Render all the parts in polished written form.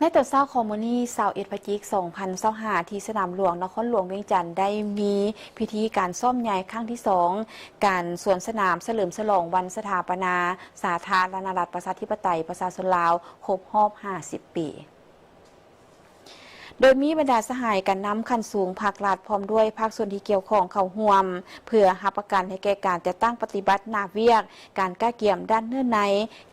ในตอนเช้าของมื้อนี้21พฤศจิกายน2025ที่สนามหลวงนครหลวงเวียงจันทร์ได้มีพิธีการซ่อมใหญ่ครั้งที่2การสวนสนามเฉลิมฉลองวันสถาปนาสาธารณรัฐประชาธิปไตยประชาชนลาวครบรอบ50 ปีโดยมีบรรดาสหายกันนำขั้นสูงภาครัฐพร้อมด้วยภาคส่วนที่เกี่ยวข้องเข้าร่วมเพื่อหาประกันให้แก่การจัดตั้งปฏิบัติหน้าเวียกการก้าเกี่ยมด้านเนื้อใน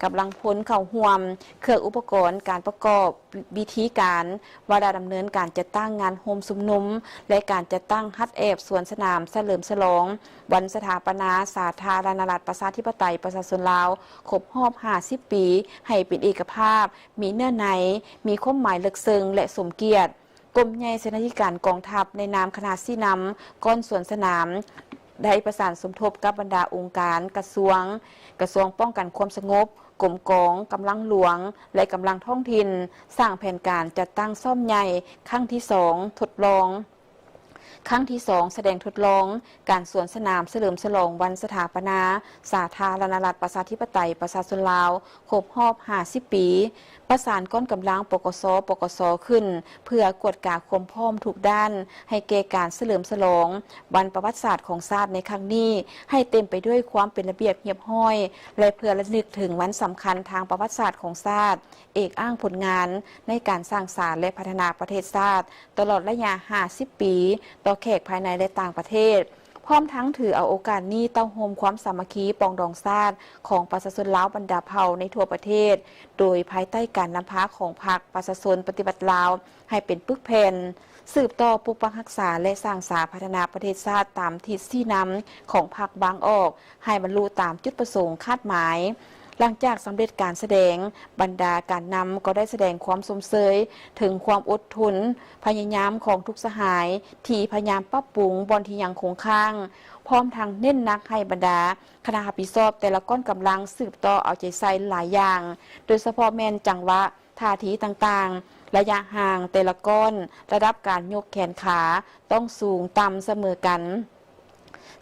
กำลังพลเข้าร่วมเครื่องอุปกรณ์การประกอบวิธีการวาระดำเนินการจัดตั้งงานโฮมสุมนุมและการจัดตั้งฮัดเอฟสวนสนามเฉลิมฉลองวันสถาปนาสาธารณรัฐประชาธิปไตยประชาชนลาวครบรอบ50 ปีให้เป็นเอกภาพมีเนื้อในมีความหมายลึกซึ้งและสมเกียรติกรมใหญ่เสนาธิการกองทัพในนามคณะซี่นำก้อนสวนสนามได้ประสานสมทบกับบรรดาองค์การกระทรวงป้องกันความสงบกรมกองกำลังหลวงและกำลังท้องถิ่นสร้างแผนการจัดตั้งซ่อมใหญ่ครั้งที่2ทดลองครั้งที่2แสดงทดลองการสวนสนามเฉลิมฉลองวันสถาปนาสาธารณรัฐประชาธิปไตยประชาชนลาวครบรอบ50 ปีประสานก้อนกำลังปกสขึ้นเพื่อกวดกาความพร้อมทุกด้านให้แก่การเฉลิมฉลองวันประวัติศาสตร์ของชาติในครั้งนี้ให้เต็มไปด้วยความเป็นระเบียบเรียบร้อยและเพื่อระลึกถึงวันสำคัญทางประวัติศาสตร์ของชาติเอกอ้างผลงานในการสร้างสรรค์และพัฒนาประเทศชาติตลอดระยะ50 ปีต่อแขกภายในและต่างประเทศพร้อมทั้งถือเอาโอกาสนี้เต้าโฮมความสามัคคีปองดองชาติของประชาชนลาวบรรดาเผ่าในทั่วประเทศโดยภายใต้การนำพาของพรรคประชาชนปฏิบัติลาวให้เป็นปึกแผ่นสืบต่อปกปักรักษาและสร้างสรรค์พัฒนาประเทศชาติตามทิศที่นำของพรรคบางออกให้บรรลุตามจุดประสงค์คาดหมายหลังจากสำเร็จการแสดงบรรดาการนำก็ได้แสดงความสมเสยถึงความอดทนพยายามของทุกสหายที่พยายามปรับปรุงบอนที่ยังคงค้างพร้อมทั้งเน้นนักให้บรรดาคณะรับผิดชอบแต่ละก้อนกำลังสืบต่อเอาใจใส่หลายอย่างโดยเฉพาะแมนจังหวะท่าทีต่างๆระยะห่างแต่ละก้อนระดับการยกแขนขาต้องสูงต่ำเสมอกัน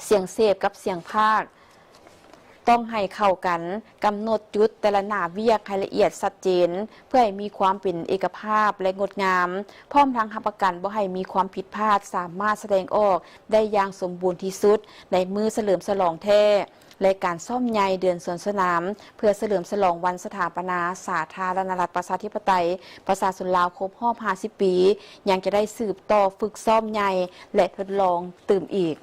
เสียงเสพกับเสียงภาคต้องให้เข้ากันกำหนดจุดแต่ละหน้าเวียกให้ละเอียดชัดเจนเพื่อให้มีความเป็นเอกภาพและงดงามพร้อมทั้งรับประกันบ่ให้มีความผิดพลาดสามารถแสดงออกได้อย่างสมบูรณ์ที่สุดในมือเฉลิมฉลองแท้และการซ่อมใหญ่เดือนสวนสนามเพื่อเฉลิมฉลองวันสถาปนาสาธารณรัฐประชาธิปไตยประชาชนลาวครบรอบ50 ปียังจะได้สืบต่อฝึกซ่อมใหญ่และทดลองตื่มอีก